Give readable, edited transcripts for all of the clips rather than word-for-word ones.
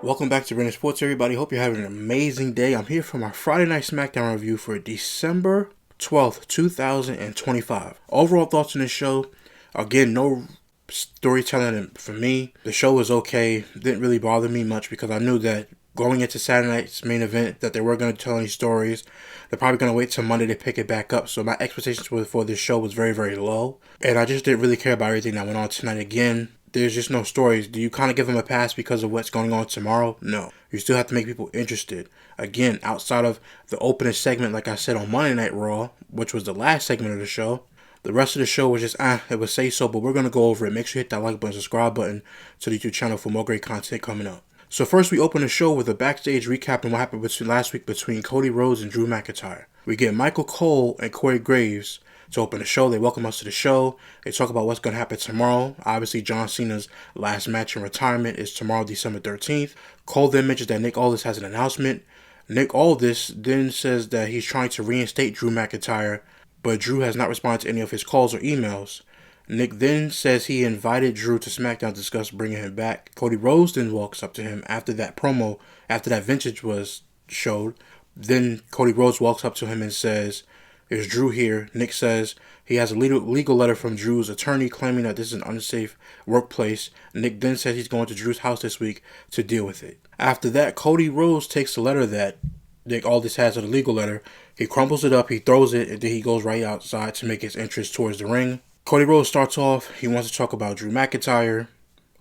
Welcome back to Brandon Sports, everybody. Hope you're having an amazing day. I'm here for my Friday Night SmackDown review for December 12th, 2025. Overall thoughts on this show. Again, no storytelling for me. The show was okay. Didn't really bother me much because I knew that going into Saturday night's main event that they were going to tell any stories. They're probably going to wait till Monday to pick it back up. So my expectations for this show was very, very low. And I just didn't really care about everything that went on tonight. Again, there's just no stories. Do you kind of give them a pass because of what's going on tomorrow? No. You still have to make people interested. Again, outside of the opening segment, like I said, on Monday Night Raw, which was the last segment of the show, the rest of the show was just, it was say so, but we're going to go over it. Make sure you hit that like button, subscribe button to the YouTube channel for more great content coming up. So first, we open the show with a backstage recap on what happened last week between Cody Rhodes and Drew McIntyre. We get Michael Cole and Corey Graves to open the show. They welcome us to the show. They talk about what's going to happen tomorrow. Obviously, John Cena's last match in retirement is tomorrow, December 13th. Cole then mentions that Nick Aldis has an announcement. Nick Aldis then says that he's trying to reinstate Drew McIntyre, but Drew has not responded to any of his calls or emails. Nick then says he invited Drew to SmackDown to discuss bringing him back. Cody Rhodes then walks up to him after that promo, after that vintage was showed. Then Cody Rhodes walks up to him and says, "Is Drew here?" Nick says he has a legal letter from Drew's attorney claiming that this is an unsafe workplace. Nick then says he's going to Drew's house this week to deal with it. After that, Cody Rhodes takes the letter that Nick Aldis has, a legal letter. He crumbles it up, he throws it, and then he goes right outside to make his entrance towards the ring. Cody Rhodes starts off. He wants to talk about Drew McIntyre.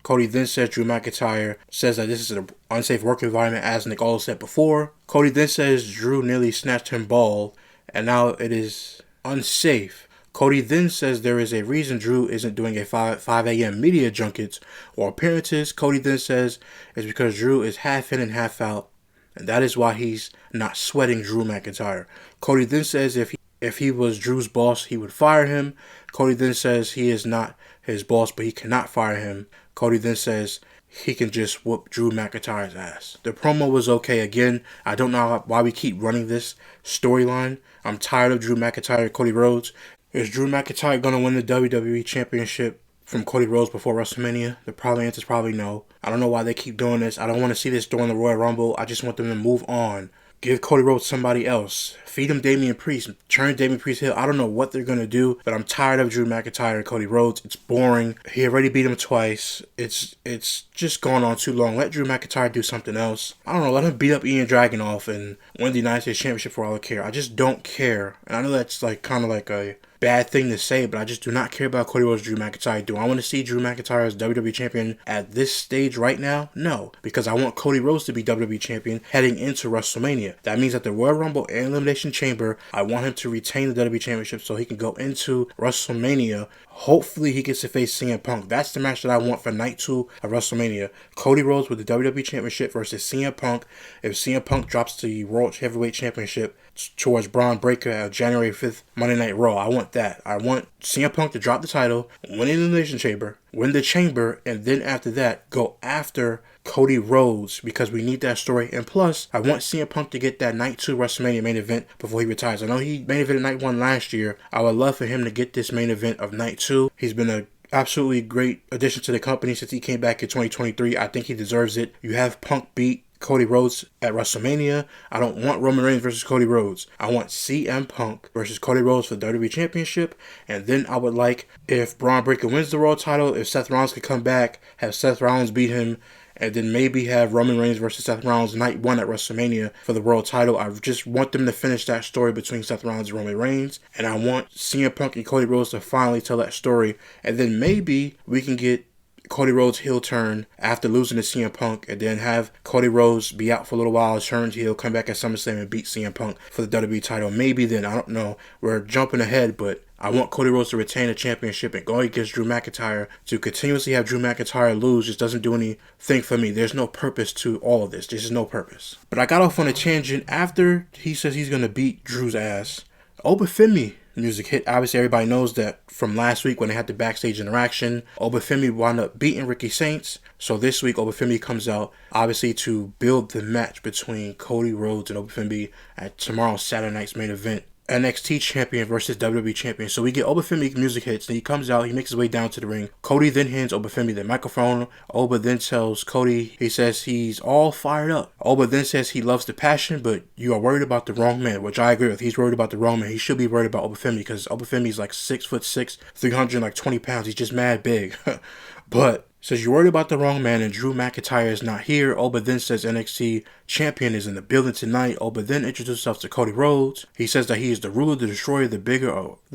Cody then says Drew McIntyre says that this is an unsafe work environment, as Nick Aldis said before. Cody then says Drew nearly snatched him bald, and now it is unsafe. Cody then says there is a reason Drew isn't doing a 5 a.m. media junkets or appearances. Cody then says it's because Drew is half in and half out, and that is why he's not sweating Drew McIntyre. Cody then says if he was Drew's boss, he would fire him. Cody then says he is not his boss, but he cannot fire him. Cody then says he can just whoop Drew McIntyre's ass. The promo was okay. Again, I don't know why we keep running this storyline. I'm tired of Drew McIntyre and Cody Rhodes. Is Drew McIntyre going to win the WWE Championship from Cody Rhodes before WrestleMania? The answer is probably no. I don't know why they keep doing this. I don't want to see this during the Royal Rumble. I just want them to move on. Give Cody Rhodes somebody else. Feed him Damian Priest. Turn Damian Priest heel. I don't know what they're going to do, but I'm tired of Drew McIntyre and Cody Rhodes. It's boring. He already beat him twice. It's just gone on too long. Let Drew McIntyre do something else. I don't know. Let him beat up Ian Dragunov and win the United States Championship for all I care. I just don't care. And I know that's kind of like a bad thing to say, but I just do not care about Cody Rhodes, Drew McIntyre. Do I want to see Drew McIntyre as WWE Champion at this stage right now? No, because I want Cody Rhodes to be WWE Champion heading into WrestleMania. That means at the Royal Rumble and Elimination Chamber, I want him to retain the WWE Championship so he can go into WrestleMania. Hopefully he gets to face CM Punk. That's the match that I want for night 2 of WrestleMania. Cody Rhodes with the WWE Championship versus CM Punk. If CM Punk drops the World Heavyweight Championship towards Braun Breaker at January 5th, Monday Night Raw, I want that. I want CM Punk to drop the title, win the Elimination Chamber, win the Chamber, and then after that, go after Cody Rhodes, because we need that story. And plus, I want CM Punk to get that Night 2 WrestleMania main event before he retires. I know he main evented Night 1 last year. I would love for him to get this main event of Night 2. He's been an absolutely great addition to the company since he came back in 2023. I think he deserves it. You have Punk beat Cody Rhodes at WrestleMania. I don't want Roman Reigns versus Cody Rhodes. I want CM Punk versus Cody Rhodes for the WWE Championship. And then I would like, if Braun Breaker wins the World title, if Seth Rollins could come back, have Seth Rollins beat him, and then maybe have Roman Reigns versus Seth Rollins Night 1 at WrestleMania for the World title. I just want them to finish that story between Seth Rollins and Roman Reigns. And I want CM Punk and Cody Rhodes to finally tell that story. And then maybe we can get Cody Rhodes' heel turn after losing to CM Punk, and then have Cody Rhodes be out for a little while, turn heel, come back at SummerSlam and beat CM Punk for the WWE title. Maybe then, I don't know. We're jumping ahead, but I want Cody Rhodes to retain the championship, and going against Drew McIntyre. To continuously have Drew McIntyre lose just doesn't do anything for me. There's no purpose to all of this. There's just no purpose. But I got off on a tangent after he says he's going to beat Drew's ass. Obafemi music hit. Obviously, everybody knows that from last week when they had the backstage interaction, Obafemi wound up beating Ricky Saints. So this week, Obafemi comes out, obviously, to build the match between Cody Rhodes and Obafemi at tomorrow's Saturday night's main event NXT champion versus WWE champion. So we get Obafemi music hits, and he comes out, he makes his way down to the ring. Cody then hands Obafemi the microphone. Oba then tells Cody, he says he's all fired up. Oba then says he loves the passion, but you are worried about the wrong man, which I agree with. He's worried about the wrong man. He should be worried about Obafemi, because Obafemi's like 6'6", 320 pounds. He's just mad big. But says you're worried about the wrong man, and Drew McIntyre is not here. Oba then says NXT champion is in the building tonight. Oba then introduces himself to Cody Rhodes. He says that he is the ruler, the destroyer, the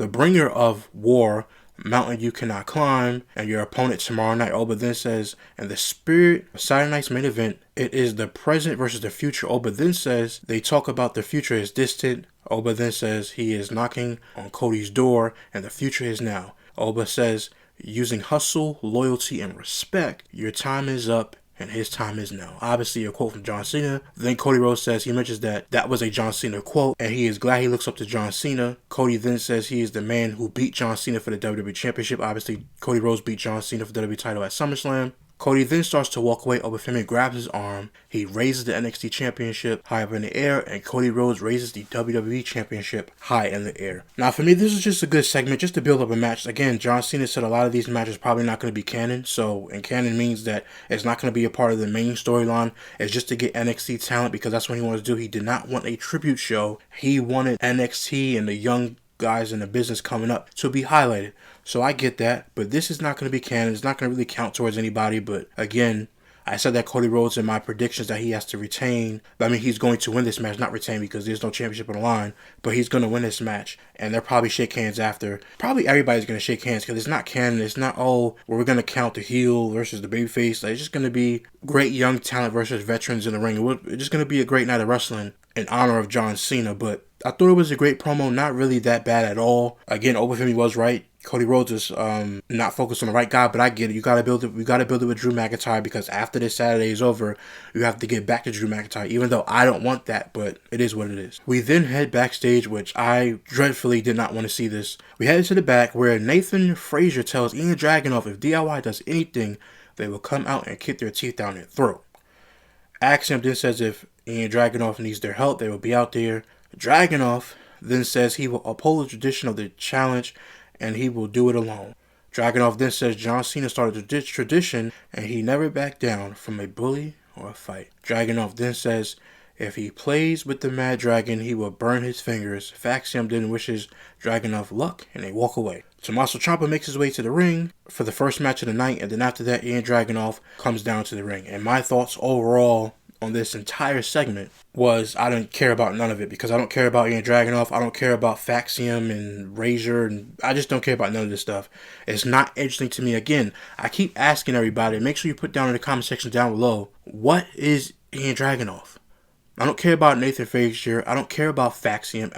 bringer of war, mountain you cannot climb, and your opponent tomorrow night. Oba then says, in the spirit of Saturday night's main event, it is the present versus the future. Oba then says they talk about the future is distant. Oba then says he is knocking on Cody's door, and the future is now. Oba says, using hustle, loyalty, and respect, your time is up and his time is now. Obviously a quote from John Cena. Then Cody Rhodes says, he mentions that was a John Cena quote, and he is glad he looks up to John Cena. Cody then says he is the man who beat John Cena for the WWE Championship. Obviously Cody Rhodes beat John Cena for the WWE title at SummerSlam. Cody then starts to walk away. Obafemi grabs his arm. He raises the NXT Championship high up in the air, and Cody Rhodes raises the WWE Championship high in the air. Now, for me, this is just a good segment, just to build up a match. Again, John Cena said a lot of these matches are probably not going to be canon, and canon means that it's not going to be a part of the main storyline. It's just to get NXT talent, because that's what he wanted to do. He did not want a tribute show. He wanted NXT and the young guys in the business coming up to be highlighted. So I get that, but this is not going to be canon. It's not going to really count towards anybody. But again, I said that Cody Rhodes in my predictions that he has to retain. I mean, he's going to win this match, not retain because there's no championship on the line, but he's going to win this match. And they'll probably shake hands after. Probably everybody's going to shake hands because it's not canon. It's not, we're going to count the heel versus the babyface. Like, it's just going to be great young talent versus veterans in the ring. It's just going to be a great night of wrestling in honor of John Cena. But I thought it was a great promo, not really that bad at all. Again, Obafemi was right. Cody Rhodes is not focused on the right guy, but I get it. You gotta build it. We gotta build it with Drew McIntyre, because after this Saturday is over, you have to get back to Drew McIntyre. Even though I don't want that, but it is what it is. We then head backstage, which I dreadfully did not want to see this. We headed to the back where Nathan Frazier tells Ian Dragunov if DIY does anything, they will come out and kick their teeth down their throat. Axiom then says if Ian Dragunov needs their help, they will be out there. Dragunov then says he will uphold the tradition of the challenge, and he will do it alone. Dragunov then says John Cena started the tradition, and he never backed down from a bully or a fight. Dragunov then says if he plays with the Mad Dragon, he will burn his fingers. Faxium then wishes Dragunov luck, and they walk away. Tommaso Ciampa makes his way to the ring for the first match of the night, and then after that, Ian Dragunov comes down to the ring. And my thoughts overall on this entire segment was I didn't care about none of it, because I don't care about Ian Dragunov. I don't care about Faxium and Razor, and I just don't care about none of this stuff. It's not interesting to me. Again, I keep asking everybody, make sure you put down in the comment section down below, what is Ian Dragunov? I don't care about Nathan Frazier. I don't care about Axiom,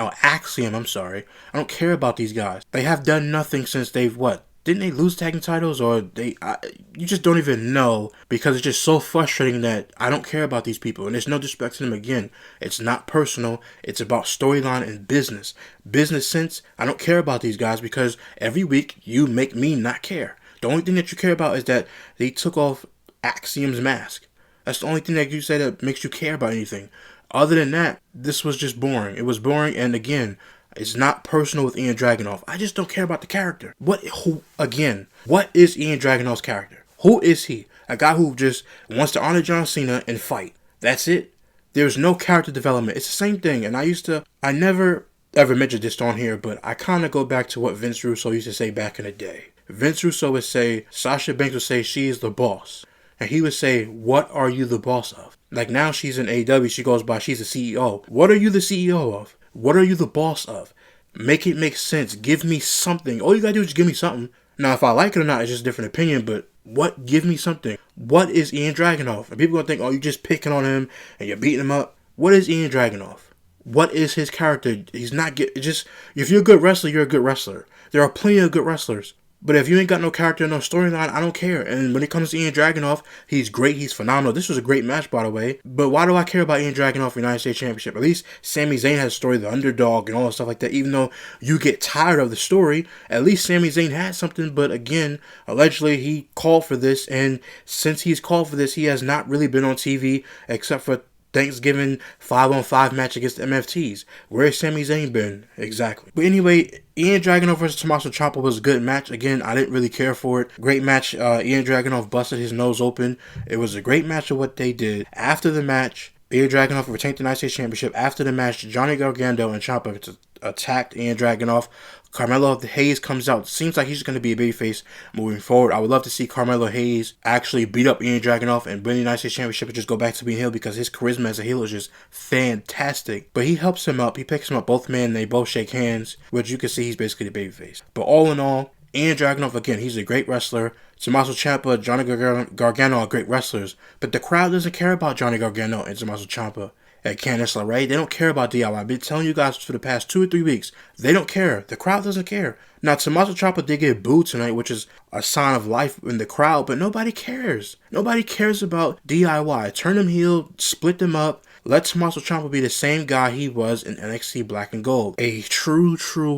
I'm sorry. I don't care about these guys. They have done nothing since they've, didn't they lose tag team titles, or you just don't even know, because it's just so frustrating that I don't care about these people. And there's no disrespect to them. Again, it's not personal. It's about storyline and business. Business sense, I don't care about these guys, because every week you make me not care. The only thing that you care about is that they took off Axiom's mask. That's the only thing that you say that makes you care about anything. Other than that, this was just boring. It was boring, and again, it's not personal with Ian Dragunov. I just don't care about the character. What is Ian Dragunov's character? Who is he? A guy who just wants to honor John Cena and fight. That's it. There's no character development. It's the same thing. And I never ever mentioned this on here, but I kind of go back to what Vince Russo used to say back in the day. Vince Russo would say, Sasha Banks would say she is the boss. And he would say, what are you the boss of? Like now she's in AEW, she goes by, she's the CEO. What are you the CEO of? What are you the boss of? Make it make sense. Give me something. All you gotta do is give me something. Now, if I like it or not, it's just a different opinion, but give me something. What is Ian Dragunov? And people gonna think, you're just picking on him and you're beating him up. What is Ian Dragunov? What is his character? He's not if you're a good wrestler, you're a good wrestler. There are plenty of good wrestlers. But if you ain't got no character, no storyline, I don't care. And when it comes to Ian Dragunov, he's great. He's phenomenal. This was a great match, by the way. But why do I care about Ian Dragunov for the United States Championship? At least Sami Zayn has a story, the underdog, and all that stuff like that. Even though you get tired of the story, at least Sami Zayn had something. But again, allegedly, he called for this. And since he's called for this, he has not really been on TV except for Thanksgiving 5-on-5 match against MFTs. Where's Sami Zayn been? Exactly. But anyway, Ian Dragunov versus Tommaso Ciampa was a good match. Again, I didn't really care for it. Great match. Ian Dragunov busted his nose open. It was a great match of what they did. After the match, Ian Dragunov retained the United States Championship. After the match, Johnny Gargano and Ciampa attacked Ian Dragunov. Carmelo Hayes comes out. Seems like he's going to be a babyface moving forward. I would love to see Carmelo Hayes actually beat up Ian Dragunov and win the United States Championship and just go back to being heel, because his charisma as a heel is just fantastic. But he helps him up. He picks him up. Both men, they both shake hands, which you can see he's basically the babyface. But all in all, Ian Dragunov, again, he's a great wrestler. Tommaso Ciampa, Johnny Gargano are great wrestlers. But the crowd doesn't care about Johnny Gargano and Tommaso Ciampa. At Candice LeRae, they don't care about DIY. I've been telling you guys for the past 2 or 3 weeks. They don't care. The crowd doesn't care. Now, Tommaso Ciampa did get booed tonight, which is a sign of life in the crowd, but nobody cares. Nobody cares about DIY. Turn them heel, split them up. Let Tommaso Ciampa be the same guy he was in NXT Black and Gold. A true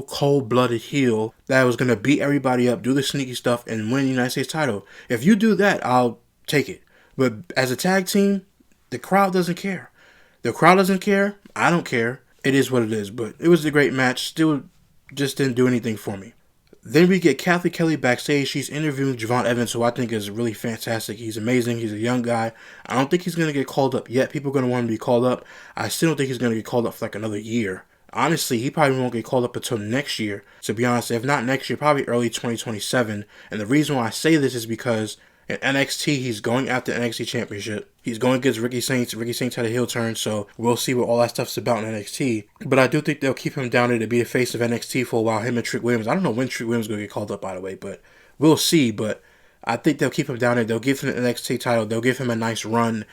cold-blooded heel that was going to beat everybody up, do the sneaky stuff, and win the United States title. If you do that, I'll take it. But as a tag team, the crowd doesn't care. The crowd doesn't care. I don't care. It is what it is. But it was a great match. Still just didn't do anything for me. Then we get Kathy Kelly backstage. She's interviewing Javon Evans, who I think is really fantastic. He's amazing. He's a young guy. I don't think he's going to get called up yet. People are going to want him to be called up. I still don't think he's going to get called up for like another year. Honestly, he probably won't get called up until next year. To be honest, if not next year, probably early 2027. And the reason why I say this is because in NXT, he's going after the NXT Championship. He's going against Ricky Saints. Ricky Saints had a heel turn, so we'll see what all that stuff's about in NXT. But I do think they'll keep him down there to be the face of NXT for a while, him and Trick Williams. I don't know when Trick Williams is going to get called up, by the way, but we'll see. But I think they'll keep him down there. They'll give him the NXT title. They'll give him a nice run.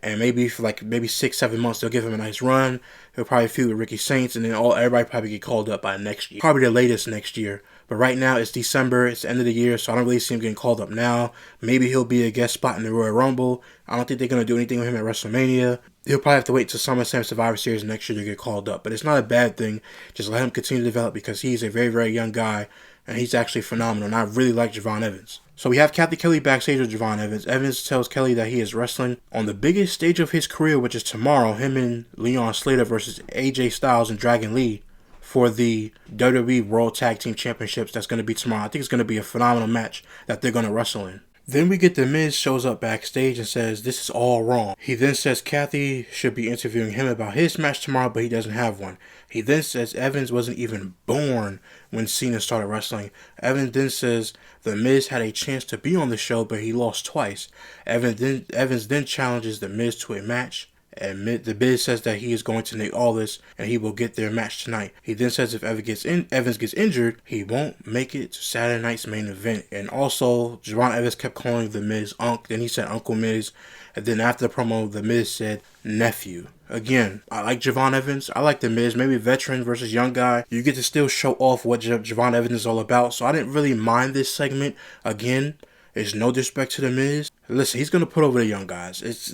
And maybe for like 6-7 months, they'll give him a nice run. He'll probably feud with Ricky Saints, and then everybody probably get called up by next year. Probably the latest next year. But right now, it's December. It's the end of the year, so I don't really see him getting called up now. Maybe he'll be a guest spot in the Royal Rumble. I don't think they're going to do anything with him at WrestleMania. He'll probably have to wait till SummerSlam Survivor Series next year to get called up. But it's not a bad thing. Just let him continue to develop, because he's a very, very young guy, and he's actually phenomenal. And I really like Javon Evans. So we have Kathy Kelly backstage with Javon Evans. Evans tells Kelly that he is wrestling on the biggest stage of his career, which is tomorrow, him and Leon Slater versus AJ Styles and Dragon Lee for the WWE World Tag Team Championships. That's going to be tomorrow. I think it's going to be a phenomenal match that they're going to wrestle in. Then we get The Miz shows up backstage and says this is all wrong. He then says Kathy should be interviewing him about his match tomorrow, but he doesn't have one. He then says Evans wasn't even born when Cena started wrestling. Evans then says The Miz had a chance to be on the show, but he lost twice. Evans then challenges The Miz to a match. And The Miz says that he is going to Nick Aldis and he will get their match tonight. He then says if Evans gets injured, he won't make it to Saturday night's main event. And also, Javon Evans kept calling The Miz Unc. Then he said Uncle Miz. And then after the promo, The Miz said nephew. Again, I like Javon Evans. I like The Miz. Maybe veteran versus young guy. You get to still show off what Javon Evans is all about. So I didn't really mind this segment. Again, it's no disrespect to The Miz. Listen, he's going to put over the young guys. It's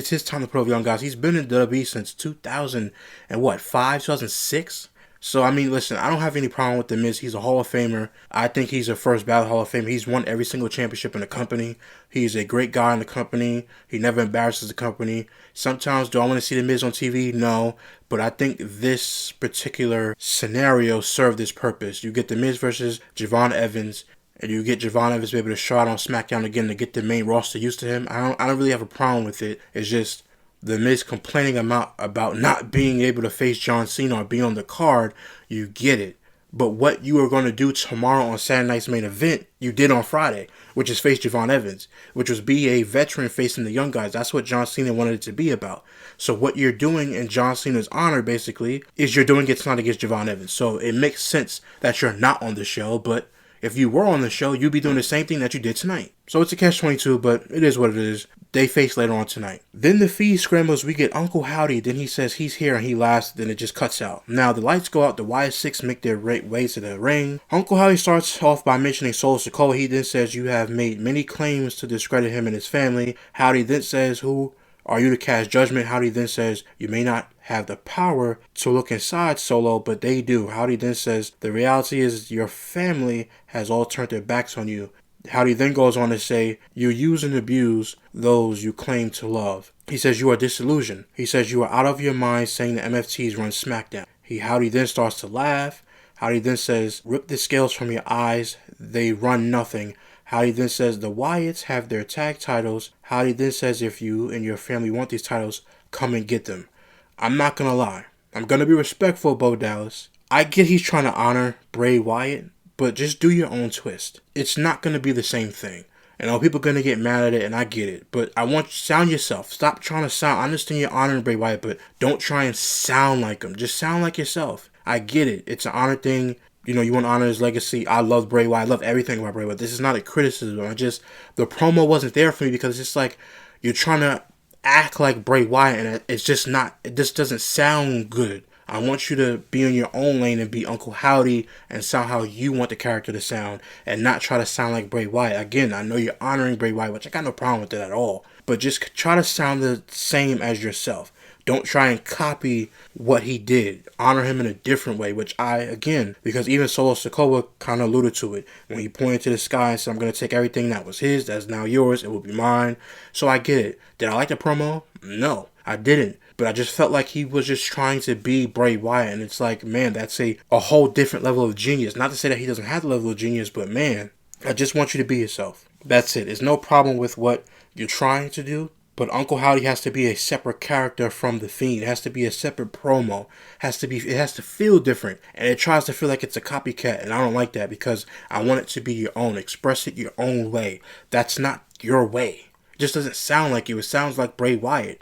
his time to put over young guys. He's been in WWE since 2006? So, I mean, listen, I don't have any problem with The Miz. He's a Hall of Famer. I think he's a first ballot Hall of Famer. He's won every single championship in the company. He's a great guy in the company. He never embarrasses the company. Sometimes, do I want to see The Miz on TV? No. But I think this particular scenario served its purpose. You get The Miz versus Javon Evans, and you get Javon Evans to be able to show out on SmackDown again to get the main roster used to him. I don't really have a problem with it. It's just The Miz complaining about not being able to face John Cena or be on the card. You get it. But what you are going to do tomorrow on Saturday night's main event, you did on Friday, which is face Javon Evans, which was be a veteran facing the young guys. That's what John Cena wanted it to be about. So what you're doing in John Cena's honor, basically, is you're doing it tonight against Javon Evans. So it makes sense that you're not on the show, but if you were on the show, you'd be doing the same thing that you did tonight. So it's a catch-22, but it is what it is. They face later on tonight. Then the feed scrambles. We get Uncle Howdy. Then he says he's here and he laughs. Then it just cuts out. Now the lights go out. The Y6 make their way to the ring. Uncle Howdy starts off by mentioning Solo Sikoa. He then says you have made many claims to discredit him and his family. Howdy then says who are you to cast judgment? Howdy then says you may not have the power to look inside Solo, but they do. Howdy then says the reality is your family has all turned their backs on you. Howdy then goes on to say you use and abuse those you claim to love. He says you are disillusioned. He says you are out of your mind saying the MFTs run SmackDown. Howdy then starts to laugh. Howdy then says, rip the scales from your eyes. They run nothing. Howdy then says, the Wyatts have their tag titles. Howdy then says, if you and your family want these titles, come and get them. I'm not going to lie. I'm going to be respectful, Bo Dallas. I get he's trying to honor Bray Wyatt, but just do your own twist. It's not going to be the same thing. I know people are going to get mad at it, and I get it. But I want you to sound yourself. Stop trying to sound. I understand you're honoring Bray Wyatt, but don't try and sound like him. Just sound like yourself. I get it. It's an honor thing. You know, you want to honor his legacy. I love Bray Wyatt. I love everything about Bray Wyatt. This is not a criticism. The promo wasn't there for me because it's just like you're trying to act like Bray Wyatt, and it's just not. It just doesn't sound good. I want you to be in your own lane and be Uncle Howdy and sound how you want the character to sound and not try to sound like Bray Wyatt. Again, I know you're honoring Bray Wyatt, which I got no problem with that at all. But just try to sound the same as yourself. Don't try and copy what he did. Honor him in a different way, which because even Solo Sikoa kind of alluded to it. When he pointed to the sky and said, I'm going to take everything that was his, that's now yours, it will be mine. So I get it. Did I like the promo? No, I didn't. But I just felt like he was just trying to be Bray Wyatt. And it's like, man, that's a whole different level of genius. Not to say that he doesn't have the level of genius, but man, I just want you to be yourself. That's it. There's no problem with what you're trying to do. But Uncle Howdy has to be a separate character from The Fiend. It has to be a separate promo. It has to feel different. And it tries to feel like it's a copycat. And I don't like that because I want it to be your own. Express it your own way. That's not your way. It just doesn't sound like you. It sounds like Bray Wyatt.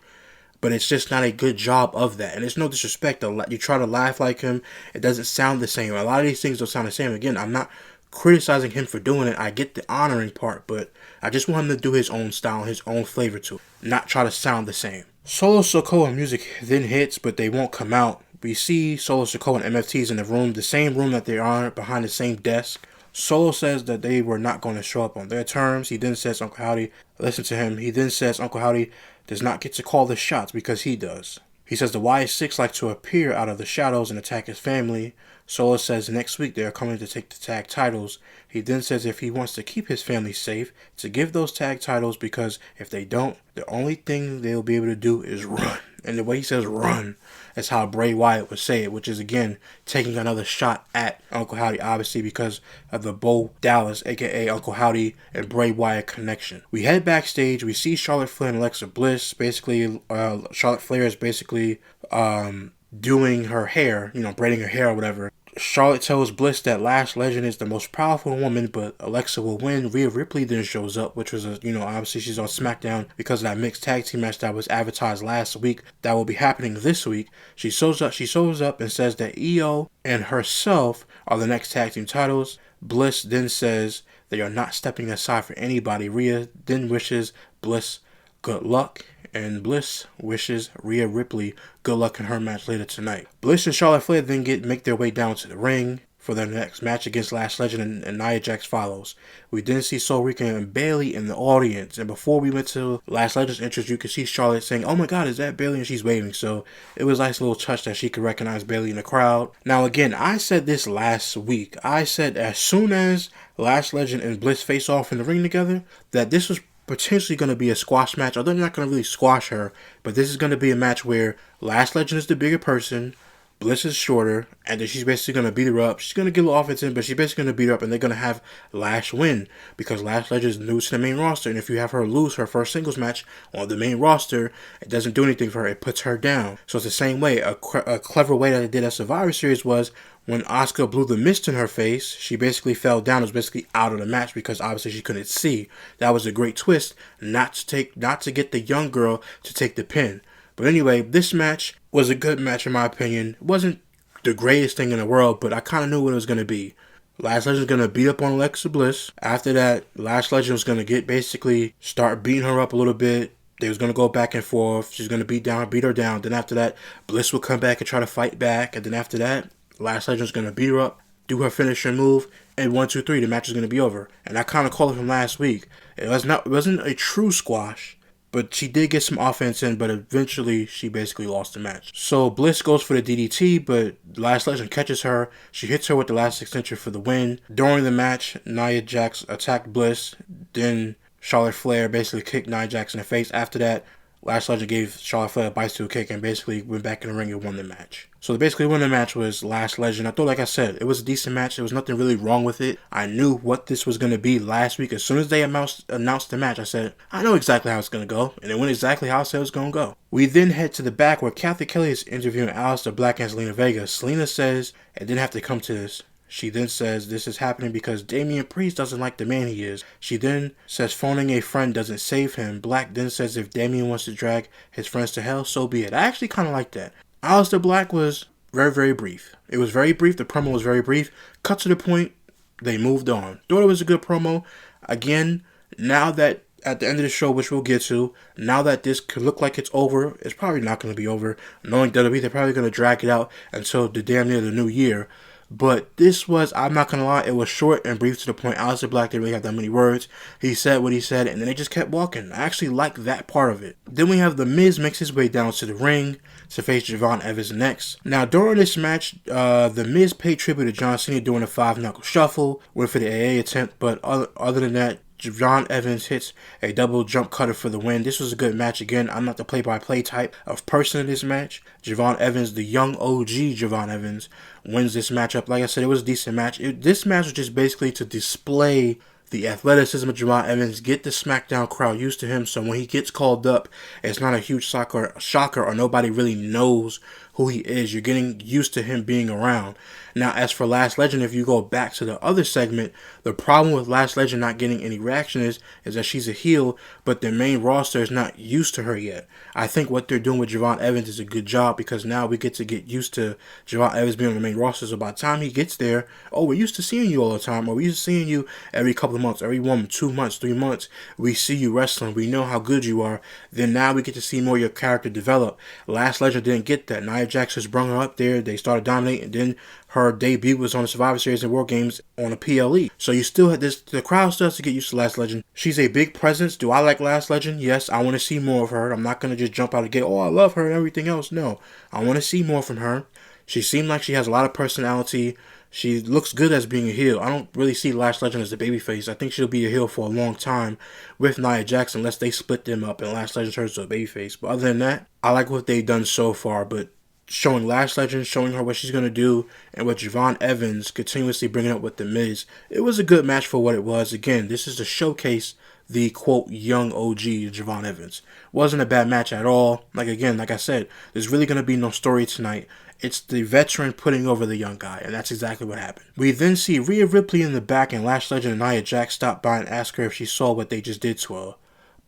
But it's just not a good job of that. And it's no disrespect. You try to laugh like him. It doesn't sound the same. A lot of these things don't sound the same. Again, I'm not criticizing him for doing it. I get the honoring part. But I just want him to do his own style, his own flavor to it. Not try to sound the same. Solo Sikoa music then hits, but they won't come out. We see Solo Sikoa and MFTs in the room. The same room that they are, behind the same desk. Solo says that they were not going to show up on their terms. He then says Uncle Howdy, listen to him. He then says Uncle Howdy does not get to call the shots because he does. He says the Y6 like to appear out of the shadows and attack his family. Solo says next week they are coming to take the tag titles. He then says if he wants to keep his family safe, to give those tag titles because if they don't, the only thing they'll be able to do is run. And the way he says run is how Bray Wyatt would say it, which is, again, taking another shot at Uncle Howdy, obviously because of the Bo Dallas, a.k.a. Uncle Howdy, and Bray Wyatt connection. We head backstage. We see Charlotte Flair and Alexa Bliss. Basically, Charlotte Flair is basically doing her hair, braiding her hair or whatever. Charlotte tells Bliss that Lash Legend is the most powerful woman, but Alexa will win. Rhea Ripley then shows up, which was, obviously she's on SmackDown because of that mixed tag team match that was advertised last week. That will be happening this week. She shows up and says that Io and herself are the next tag team titles. Bliss then says they are not stepping aside for anybody. Rhea then wishes Bliss good luck, and Bliss wishes Rhea Ripley good luck in her match later tonight. Bliss and Charlotte Flair then make their way down to the ring for their next match against Lash Legend, and Nia Jax follows. We then see Sol Rica and Bayley in the audience, and before we went to Lash Legend's entrance, you could see Charlotte saying, "Oh my God, is that Bayley?" and she's waving. So it was a nice little touch that she could recognize Bayley in the crowd. Now again, I said this last week. I said as soon as Lash Legend and Bliss face off in the ring together, that this was potentially going to be a squash match. Although they're not going to really squash her, but this is going to be a match where Lash Legend is the bigger person, Bliss is shorter, and then she's basically going to beat her up. She's going to get a little offense in, but she's basically going to beat her up, and they're going to have Lash win because Lash Legend is new to the main roster, and if you have her lose her first singles match on the main roster, it doesn't do anything for her. It puts her down. So it's the same way. A clever way that they did at Survivor Series was when Asuka blew the mist in her face, she basically fell down. It was basically out of the match because obviously she couldn't see. That was a great twist, not to get the young girl to take the pin. But anyway, this match was a good match in my opinion. It wasn't the greatest thing in the world, but I kind of knew what it was going to be. Lash Legend was going to beat up on Alexa Bliss. After that, Lash Legend was going to start beating her up a little bit. They was going to go back and forth. She's going to beat her down. Then after that, Bliss would come back and try to fight back. And then after that, Lash Legend was going to beat her up, do her finisher move, and 1, 2, 3, the match is going to be over. And I kind of called it from last week. It wasn't a true squash, but she did get some offense in, but eventually she basically lost the match. So Bliss goes for the DDT, but Lash Legend catches her. She hits her with the last extension for the win. During the match, Nia Jax attacked Bliss. Then Charlotte Flair basically kicked Nia Jax in the face. After that, Lash Legend gave Charlotte Flair a bicycle kick and basically went back in the ring and won the match. So basically won the match was Lash Legend. I thought, like I said, it was a decent match. There was nothing really wrong with it. I knew what this was going to be last week. As soon as they announced the match, I said, I know exactly how it's going to go. And it went exactly how I said it was going to go. We then head to the back where Kathy Kelly is interviewing Aleister Black and Zelina Vega. Zelina says it didn't have to come to this. She then says this is happening because Damian Priest doesn't like the man he is. She then says phoning a friend doesn't save him. Black then says if Damian wants to drag his friends to hell, so be it. I actually kind of like that. Aleister Black was very, very brief. It was very brief. The promo was very brief. Cut to the point. They moved on. Thought it was a good promo. Again, now that at the end of the show, which we'll get to, now that this could look like it's over, it's probably not going to be over. Knowing WWE, they're probably going to drag it out until the damn near the new year. But this was, I'm not going to lie, it was short and brief to the point. Aleister Black didn't really have that many words. He said what he said, and then they just kept walking. I actually like that part of it. Then we have The Miz makes his way down to the ring to face Javon Evans next. Now, during this match, The Miz paid tribute to John Cena doing a 5-knuckle shuffle, went for the AA attempt, but other than that, Javon Evans hits a double jump cutter for the win. This was a good match. Again, I'm not the play-by-play type of person in this match. Javon Evans, the young OG Javon Evans, wins this matchup. Like I said, it was a decent match. This match was just basically to display the athleticism of Javon Evans, get the SmackDown crowd used to him, so when he gets called up, it's not a huge shocker or nobody really knows who he is. You're getting used to him being around. Now, as for Lash Legend, if you go back to the other segment, the problem with Lash Legend not getting any reaction is that she's a heel, but the main roster is not used to her yet. I think what they're doing with Javon Evans is a good job because now we get used to Javon Evans being on the main roster. So by the time he gets there, oh, we're used to seeing you all the time, or we're used to seeing you every couple of months, every 1, 2 months, 3 months. We see you wrestling. We know how good you are. Then now we get to see more of your character develop. Lash Legend didn't get that. Nia Jax just brung her up there. They started dominating. And then her debut was on the Survivor Series and War Games on a PLE. So you still had this, the crowd starts to get used to Lash Legend. She's a big presence. Do I like Lash Legend? Yes, I want to see more of her. I'm not going to just jump out and get, oh, I love her and everything else. No, I want to see more from her. She seemed like she has a lot of personality. She looks good as being a heel. I don't really see Lash Legend as a babyface. I think she'll be a heel for a long time with Nia Jax unless they split them up and Lash Legend turns to a babyface. But other than that, I like what they've done so far. But showing Lash Legend, showing her what she's going to do, and with Javon Evans continuously bringing up with The Miz, it was a good match for what it was. Again, this is to showcase the, quote, young OG Javon Evans. Wasn't a bad match at all. Like I said, there's really going to be no story tonight. It's the veteran putting over the young guy, and that's exactly what happened. We then see Rhea Ripley in the back, and Lash Legend and Nia Jax stop by and ask her if she saw what they just did to her.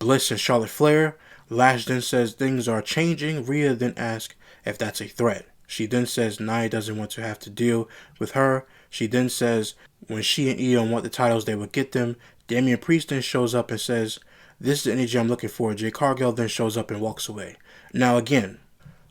Bliss and Charlotte Flair. Lash then says things are changing. Rhea then asks if that's a threat. She then says Nia doesn't want to have to deal with her. She then says when she and Io want the titles, they will get them. Damian Priest then shows up and says, this is the energy I'm looking for. Jade Cargill then shows up and walks away. Now again,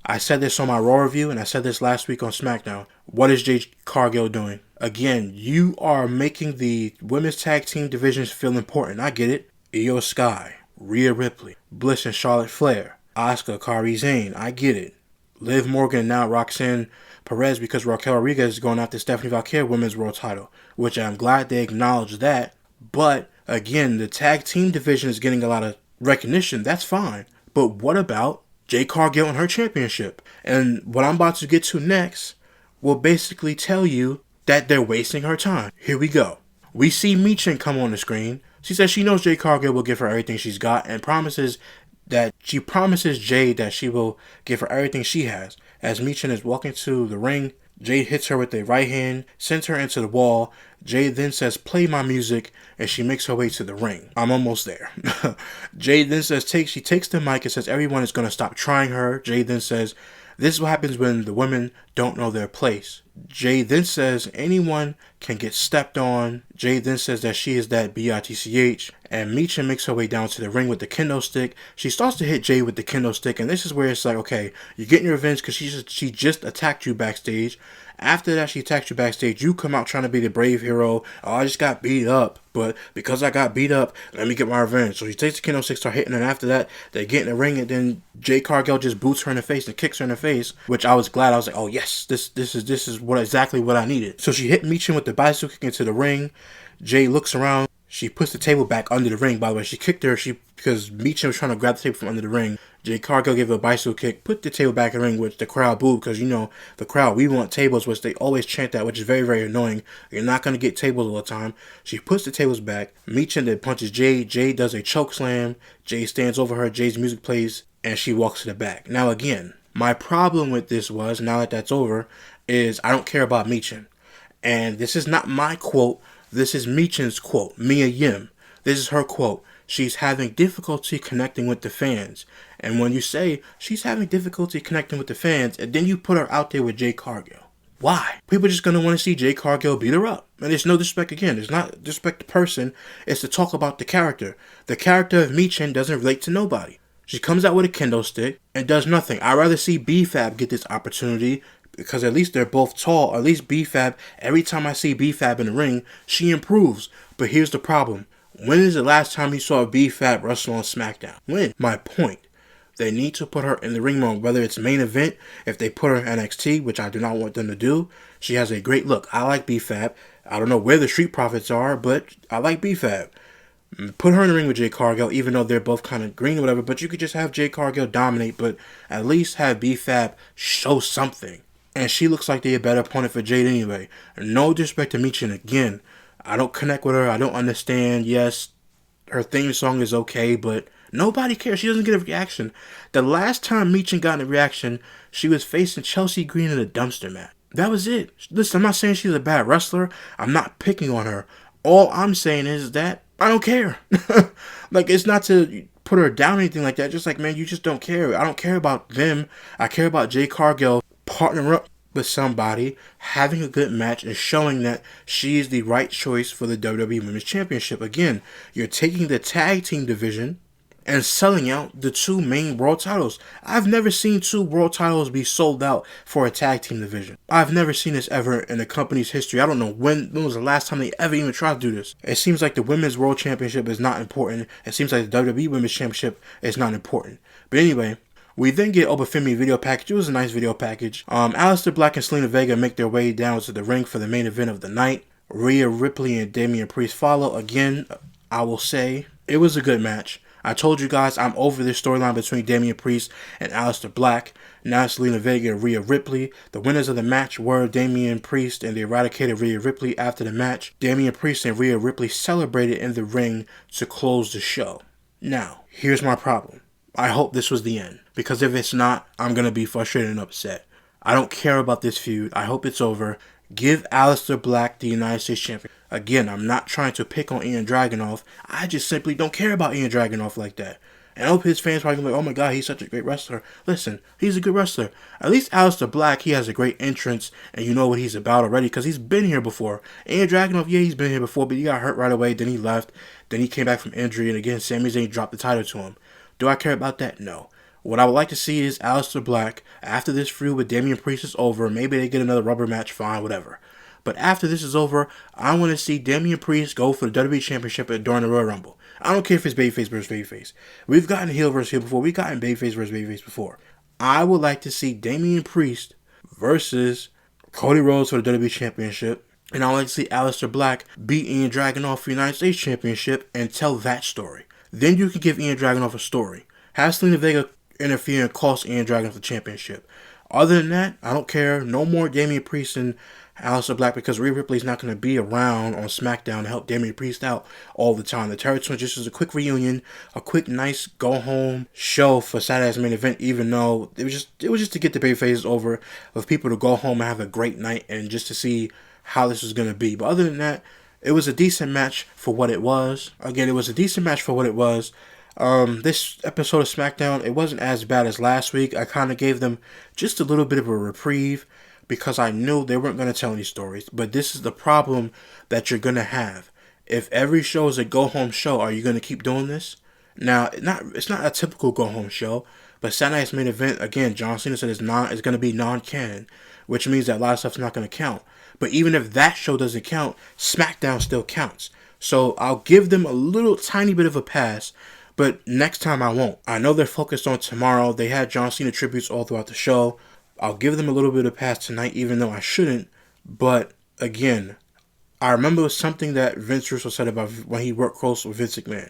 I said this on my Raw review, and I said this last week on SmackDown. What is Jade Cargill doing? Again, you are making the women's tag team divisions feel important. I get it. Io Sky, Rhea Ripley, Bliss and Charlotte Flair, Asuka, Kairi Sane. I get it. Liv Morgan and now Roxanne Perez because Raquel Rodriguez is going after Stephanie Valkyrie women's world title, which I'm glad they acknowledge that. But again, the tag team division is getting a lot of recognition. That's fine. But what about Jade Cargill and her championship? And what I'm about to get to next will basically tell you that they're wasting her time. Here we go. We see Michin come on the screen. She says she knows Jade Cargill will give her everything she's got and promises Jade that she will give her everything she has. As Michin is walking to the ring, Jade hits her with a right hand, sends her into the wall. Jade then says, play my music, and she makes her way to the ring. I'm almost there. Jade then says, she takes the mic and says everyone is going to stop trying her. Jade then says, this is what happens when the women don't know their place. Jade then says anyone can get stepped on. Jade then says that she is that bitch. And Michin makes her way down to the ring with the kendo stick. She starts to hit Jade with the kendo stick. And this is where it's like, okay, you're getting your revenge because she just attacked you backstage. After that, she attacked you backstage. You come out trying to be the brave hero. Oh, I just got beat up. But because I got beat up, let me get my revenge. So she takes the kendo stick, start hitting, and after that, they get in the ring, and then Jade Cargill just boots her in the face and kicks her in the face, which I was glad. I was like, oh yes, this is exactly what I needed. So she hit Michin with the bicycle kick into the ring. Jade looks around. She puts the table back under the ring. By the way, she kicked her because Michin was trying to grab the table from under the ring. Jade Cargill gave a bicycle kick, put the table back in the ring, which the crowd booed because, the crowd, we want tables, which they always chant that, which is very, very annoying. You're not going to get tables all the time. She puts the tables back. Michin then punches Jade. Jade does a choke slam. Jade stands over her. Jade's music plays, and she walks to the back. Now, again, my problem with this was, now that that's over, is I don't care about Michin. And this is not my quote. This is Michin's quote. Mia Yim. This is her quote. She's having difficulty connecting with the fans. And when you say she's having difficulty connecting with the fans, and then you put her out there with Jade Cargill, why? People are just going to want to see Jade Cargill beat her up. And there's no disrespect again. There's not disrespect the person. It's to talk about the character. The character of Michin doesn't relate to nobody. She comes out with a kendo stick and does nothing. I'd rather see B-Fab get this opportunity because at least they're both tall. At least B-Fab, every time I see B-Fab in the ring, she improves. But here's the problem. When is the last time you saw B-Fab wrestle on SmackDown? When? My point. They need to put her in the ring more, whether it's main event, if they put her in NXT, which I do not want them to do. She has a great look. I like B-Fab. I don't know where the Street Profits are, but I like B-Fab. Put her in the ring with Jade Cargill, even though they're both kind of green or whatever, but you could just have Jade Cargill dominate, but at least have B-Fab show something. And she looks like they're a better opponent for Jade anyway. No disrespect to Michin again. I don't connect with her. I don't understand. Yes, her theme song is okay, but nobody cares. She doesn't get a reaction. The last time Michin got a reaction, she was facing Chelsea Green in a dumpster match. That was it. Listen, I'm not saying she's a bad wrestler. I'm not picking on her. All I'm saying is that I don't care. Like, it's not to put her down or anything like that. Just like, man, you just don't care. I don't care about them. I care about Jade Cargill partnering up with somebody, having a good match, and showing that she is the right choice for the WWE Women's Championship. Again, you're taking the tag team division and selling out the two main world titles. I've never seen two world titles be sold out for a tag team division. I've never seen this ever in the company's history. I don't know when was the last time they ever even tried to do this. It seems like the Women's World Championship is not important. It seems like the WWE Women's Championship is not important. But anyway, we then get Obafemi video package. It was a nice video package. Aleister Black and Selena Vega make their way down to the ring for the main event of the night. Rhea Ripley and Damian Priest follow. Again, I will say, it was a good match. I told you guys I'm over this storyline between Damian Priest and Aleister Black. Now Selena Vega and Rhea Ripley. The winners of the match were Damian Priest, and they eradicated Rhea Ripley after the match. Damian Priest and Rhea Ripley celebrated in the ring to close the show. Now, here's my problem. I hope this was the end, because if it's not, I'm going to be frustrated and upset. I don't care about this feud. I hope it's over. Give Aleister Black the United States Champion. Again, I'm not trying to pick on Ian Dragunov. I just simply don't care about Ian Dragunov like that. And I hope his fans probably like, oh my god, he's such a great wrestler. Listen, he's a good wrestler. At least Aleister Black, he has a great entrance, and you know what he's about already, because he's been here before. Ian Dragunov, yeah, he's been here before, but he got hurt right away, then he left, then he came back from injury, and again, Sami Zayn dropped the title to him. Do I care about that? No. What I would like to see is Aleister Black, after this feud with Damian Priest is over, maybe they get another rubber match, fine, whatever. But after this is over, I want to see Damian Priest go for the WWE Championship during the Royal Rumble. I don't care if it's babyface versus babyface. We've gotten heel versus heel before. We've gotten babyface versus babyface before. I would like to see Damian Priest versus Cody Rhodes for the WWE Championship. And I would like to see Aleister Black beat Ian Dragunov for the United States Championship and tell that story. Then you can give Ian Dragunov a story. Have Selena Vega interfere and cost Ian Dragunov the championship. Other than that, I don't care. No more Damian Priest and Aleister Black, because Rhea Ripley's not going to be around on SmackDown to help Damian Priest out all the time. The territory just is a quick reunion, a quick, nice go-home show for Saturday's main event, even though it was just to get the babyfaces over, with people to go home and have a great night and just to see how this was going to be. But other than that, it was a decent match for what it was. Again, it was a decent match for what it was. This episode of SmackDown, it wasn't as bad as last week. I kind of gave them just a little bit of a reprieve because I knew they weren't going to tell any stories. But this is the problem that you're going to have. If every show is a go-home show, are you going to keep doing this? Now, it's not a typical go-home show, but Saturday Night's Main Event, again, John Cena said it's going to be non-canon, which means that a lot of stuff's not going to count. But even if that show doesn't count, SmackDown still counts. So I'll give them a little tiny bit of a pass, but next time I won't. I know they're focused on tomorrow. They had John Cena tributes all throughout the show. I'll give them a little bit of a pass tonight, even though I shouldn't. But again, I remember something that Vince Russo said about when he worked close with Vince McMahon.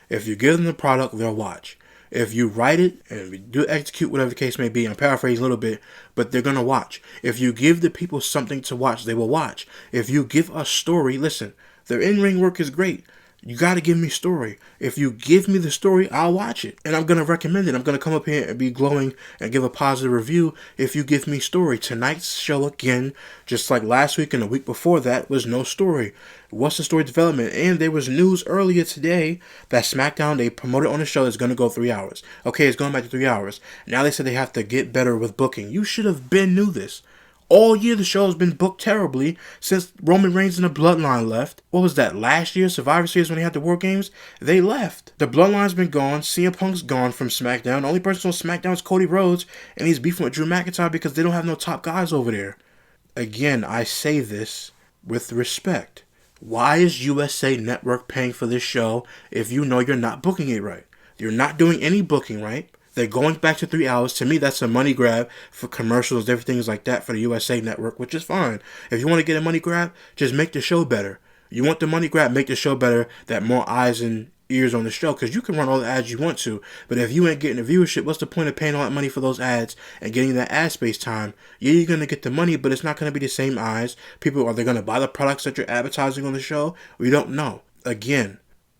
If you give them the product, they'll watch. If you write it and we do execute, whatever the case may be, I'm paraphrasing a little bit, but they're going to watch. If you give the people something to watch, they will watch. If you give a story, listen, their in-ring work is great. You got to give me story. If you give me the story, I'll watch it. And I'm going to recommend it. I'm going to come up here and be glowing and give a positive review if you give me story. Tonight's show, again, just like last week and the week before that, was no story. What's the story development? And there was news earlier today that SmackDown, they promoted on the show, is going to go 3 hours. Okay, it's going back to 3 hours. Now they said they have to get better with booking. You should have knew this. All year the show has been booked terribly since Roman Reigns and the Bloodline left. What was that, last year, Survivor Series, when they had the War Games? They left. The Bloodline's been gone. CM Punk's gone from SmackDown. The only person on SmackDown is Cody Rhodes, and he's beefing with Drew McIntyre because they don't have no top guys over there. Again, I say this with respect. Why is USA Network paying for this show if you know you're not booking it right? You're not doing any booking right. They're going back to 3 hours. To me, that's a money grab for commercials, different things like that for the USA Network, which is fine. If you want to get a money grab, just make the show better. You want the money grab, make the show better, that more eyes and ears on the show, because you can run all the ads you want to, but if you ain't getting the viewership, what's the point of paying all that money for those ads and getting that ad space time? Yeah, you're going to get the money, but it's not going to be the same eyes. People, are they going to buy the products that you're advertising on the show? We don't know. Again,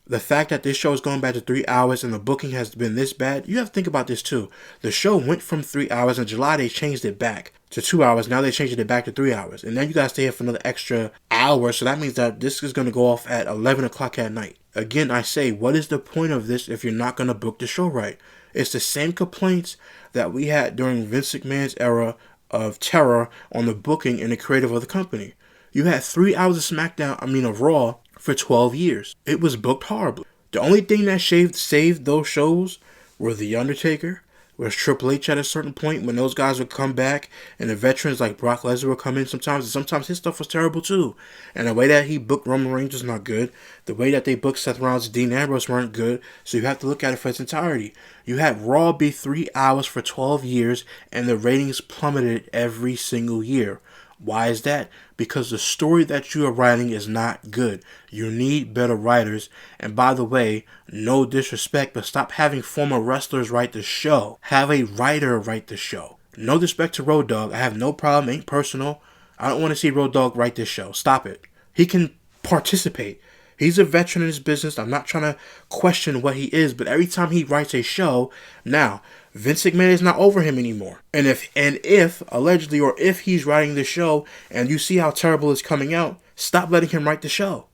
the fact that this show is going back to 3 hours and the booking has been this bad, you have to think about this too. The show went from 3 hours. In July, they changed it back to 2 hours. Now they changed it back to 3 hours. And now you guys stay here for another extra hour. So that means that this is going to go off at 11 o'clock at night. Again, I say, what is the point of this if you're not going to book the show right? It's the same complaints that we had during Vince McMahon's era of terror on the booking and the creative of the company. You had 3 hours of Raw, for 12 years. It was booked horribly. The only thing that saved those shows were The Undertaker, was Triple H at a certain point when those guys would come back and the veterans like Brock Lesnar would come in sometimes, and sometimes his stuff was terrible too. And the way that he booked Roman Reigns was not good. The way that they booked Seth Rollins and Dean Ambrose weren't good. So you have to look at it for its entirety. You had Raw be 3 hours for 12 years and the ratings plummeted every single year. Why is that? Because the story that you are writing is not good. You need better writers. And by the way, no disrespect, but stop having former wrestlers write the show. Have a writer write the show. No disrespect to Road Dogg. I have no problem. Ain't personal. I don't want to see Road Dogg write this show. Stop it. He can participate. He's a veteran in his business. I'm not trying to question what he is, but every time he writes a show, now Vince McMahon is not over him anymore. And if allegedly, or if he's writing the show and you see how terrible it's coming out, stop letting him write the show.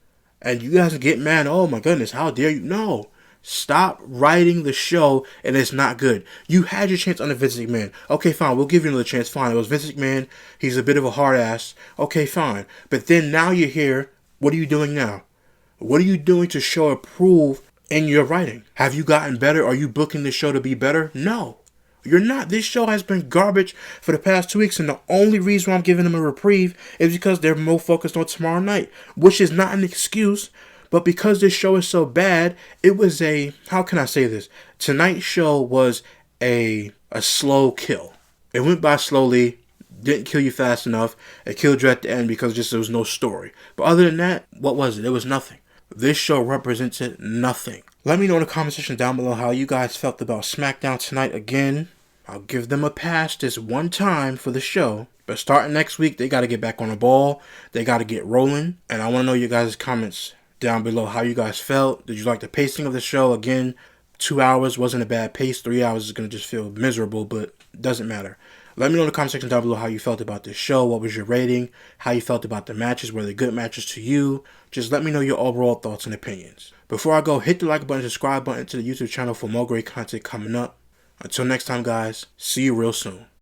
And you guys get mad, oh my goodness, how dare you? No. Stop writing the show and it's not good. You had your chance under Vince McMahon. Okay, fine, we'll give you another chance. Fine, it was Vince McMahon. He's a bit of a hard ass. Okay, fine. But then now you're here. What are you doing now? What are you doing to show or prove in your writing? Have you gotten better? Are you booking the show to be better? No, you're not. This show has been garbage for the past 2 weeks, and the only reason why I'm giving them a reprieve is because they're more focused on tomorrow night, which is not an excuse, but because this show is so bad, it was how can I say this? Tonight's show was a slow kill. It went by slowly. Didn't kill you fast enough. It killed you at the end because there was no story. But other than that, what was it? It was nothing. This show represented nothing. Let me know in the comment section down below how you guys felt about SmackDown tonight. Again, I'll give them a pass this one time for the show. But starting next week, they got to get back on the ball. They got to get rolling. And I want to know your guys' comments down below how you guys felt. Did you like the pacing of the show? Again, 2 hours wasn't a bad pace. 3 hours is going to just feel miserable, but it doesn't matter. Let me know in the comment section down below how you felt about this show. What was your rating? How you felt about the matches? Were they good matches to you? Just let me know your overall thoughts and opinions. Before I go, hit the like button, subscribe button to the YouTube channel for more great content coming up. Until next time, guys, see you real soon.